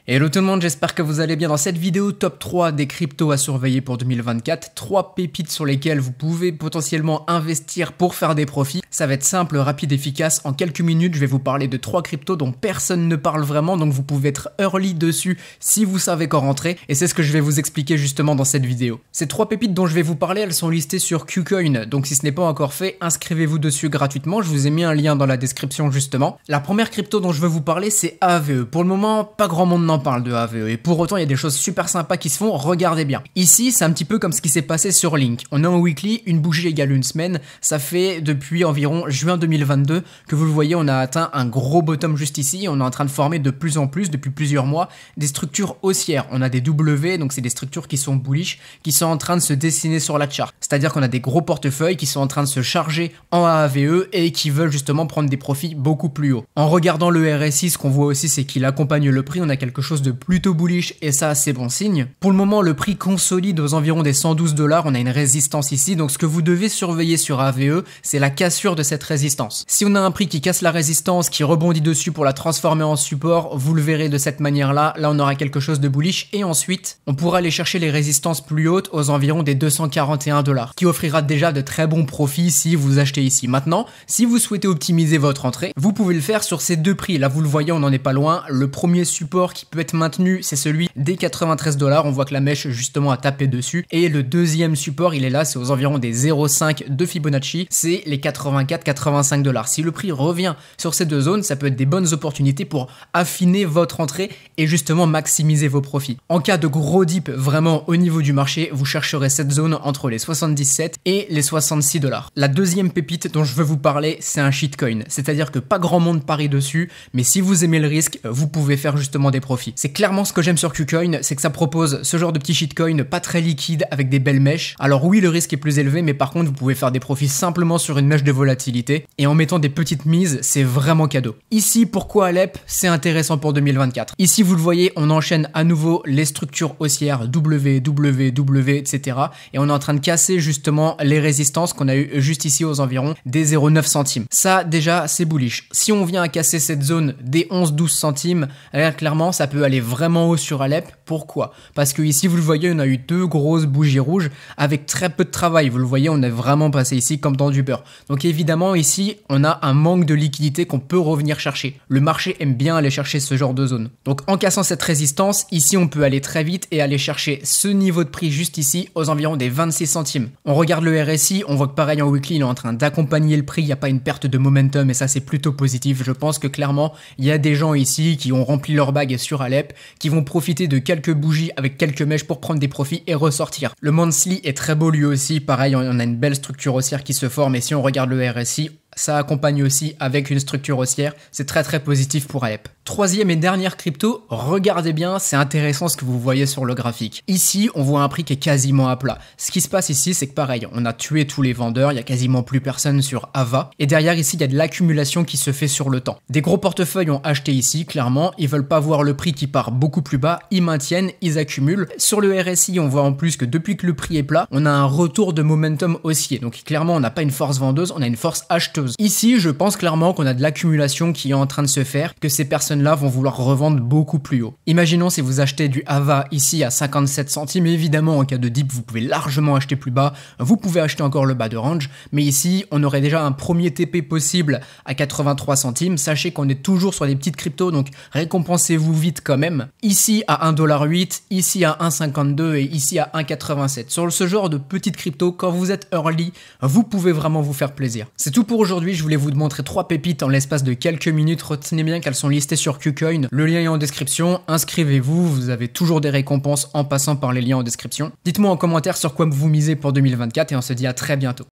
Hello tout le monde, j'espère que vous allez bien. Dans cette vidéo top 3 des cryptos à surveiller pour 2024, 3 pépites sur lesquelles vous pouvez potentiellement investir pour faire des profits. Ça va être simple, rapide, efficace. En quelques minutes, je vais vous parler de 3 cryptos dont personne ne parle vraiment, donc vous pouvez être early dessus si vous savez quand rentrer. Et c'est ce que je vais vous expliquer justement dans cette vidéo. Ces 3 pépites dont je vais vous parler, elles sont listées sur KuCoin, donc si ce n'est pas encore fait, inscrivez-vous dessus gratuitement. Je vous ai mis un lien dans la description justement. La première crypto dont je veux vous parler, c'est AVE. Pour le moment, pas grand monde n'en parle de AVE, et pour autant il y a des choses super sympas qui se font, regardez bien. Ici c'est un petit peu comme ce qui s'est passé sur Link, on est en weekly, une bougie égale une semaine, ça fait depuis environ juin 2022 que vous le voyez, on a atteint un gros bottom juste ici, on est en train de former de plus en plus, depuis plusieurs mois, des structures haussières, on a des W, donc c'est des structures qui sont bullish, qui sont en train de se dessiner sur la chart, c'est-à-dire qu'on a des gros portefeuilles qui sont en train de se charger en AVE et qui veulent justement prendre des profits beaucoup plus hauts. En regardant le RSI, ce qu'on voit aussi c'est qu'il accompagne le prix, on a quelque chose de plutôt bullish et ça c'est bon signe. Pour le moment le prix consolide aux environs des 112 $, on a une résistance ici, donc ce que vous devez surveiller sur AVE c'est la cassure de cette résistance. Si on a un prix qui casse la résistance, qui rebondit dessus pour la transformer en support, vous le verrez de cette manière là, on aura quelque chose de bullish et ensuite on pourra aller chercher les résistances plus hautes aux environs des 241 $, qui offrira déjà de très bons profits si vous achetez ici. Maintenant, si vous souhaitez optimiser votre entrée, vous pouvez le faire sur ces deux prix, là vous le voyez on n'en est pas loin, le premier support qui peut être maintenu c'est celui des 93 $, on voit que la mèche justement a tapé dessus, et le deuxième support il est là, c'est aux environs des 0,5 de Fibonacci, c'est les 84-85 $. Si le prix revient sur ces deux zones, ça peut être des bonnes opportunités pour affiner votre entrée et justement maximiser vos profits. En cas de gros dip vraiment au niveau du marché, vous chercherez cette zone entre les 77 et les 66 $. La deuxième pépite dont je veux vous parler, c'est un shitcoin, c'est-à-dire que pas grand monde parie dessus, mais si vous aimez le risque, vous pouvez faire justement des profits. C'est clairement ce que j'aime sur KuCoin, c'est que ça propose ce genre de petit shitcoin pas très liquide avec des belles mèches. Alors oui, le risque est plus élevé, mais par contre, vous pouvez faire des profits simplement sur une mèche de volatilité et en mettant des petites mises, c'est vraiment cadeau. Ici, pourquoi Alep, c'est intéressant pour 2024. Ici, vous le voyez, on enchaîne à nouveau les structures haussières W, W, W, etc. Et on est en train de casser justement les résistances qu'on a eu juste ici aux environs des 0,9 centimes. Ça, déjà, c'est bullish. Si on vient à casser cette zone des 11-12 centimes, là, clairement, ça peut aller vraiment haut sur Alep. Pourquoi? Parce que ici, vous le voyez, on a eu deux grosses bougies rouges avec très peu de travail. Vous le voyez, on est vraiment passé ici comme dans du beurre. Donc évidemment, ici, on a un manque de liquidité qu'on peut revenir chercher. Le marché aime bien aller chercher ce genre de zone. Donc en cassant cette résistance, ici, on peut aller très vite et aller chercher ce niveau de prix juste ici aux environs des 26 centimes. On regarde le RSI, on voit que pareil en weekly, il est en train d'accompagner le prix. Il n'y a pas une perte de momentum et ça, c'est plutôt positif. Je pense que clairement, il y a des gens ici qui ont rempli leur bague sur Alep, qui vont profiter de quelques bougies avec quelques mèches pour prendre des profits et ressortir. Le monthly est très beau lui aussi, pareil, on a une belle structure haussière qui se forme et si on regarde le RSI, ça accompagne aussi avec une structure haussière, c'est très positif pour Alep. Troisième et dernière crypto, regardez bien, c'est intéressant ce que vous voyez sur le graphique. Ici, on voit un prix qui est quasiment à plat. Ce qui se passe ici, c'est que pareil, on a tué tous les vendeurs, il y a quasiment plus personne sur AVA. Et derrière ici, il y a de l'accumulation qui se fait sur le temps. Des gros portefeuilles ont acheté ici, clairement, ils veulent pas voir le prix qui part beaucoup plus bas, ils maintiennent, ils accumulent. Sur le RSI, on voit en plus que depuis que le prix est plat, on a un retour de momentum haussier. Donc clairement, on n'a pas une force vendeuse, on a une force acheteuse. Ici, je pense clairement qu'on a de l'accumulation qui est en train de se faire, que ces personnes-là vont vouloir revendre beaucoup plus haut. Imaginons si vous achetez du AVA ici à 57 centimes, évidemment en cas de dip, vous pouvez largement acheter plus bas, vous pouvez acheter encore le bas de range, mais ici, on aurait déjà un premier TP possible à 83 centimes. Sachez qu'on est toujours sur des petites cryptos, donc récompensez-vous vite quand même. Ici à 1,08$, ici à 1,52$ et ici à 1,87$. Sur ce genre de petites cryptos, quand vous êtes early, vous pouvez vraiment vous faire plaisir. C'est tout pour aujourd'hui. Je voulais vous montrer 3 pépites en l'espace de quelques minutes. Retenez bien qu'elles sont listées sur KuCoin. Le lien est en description. Inscrivez-vous. Vous avez toujours des récompenses en passant par les liens en description. Dites-moi en commentaire sur quoi vous misez pour 2024 et on se dit à très bientôt.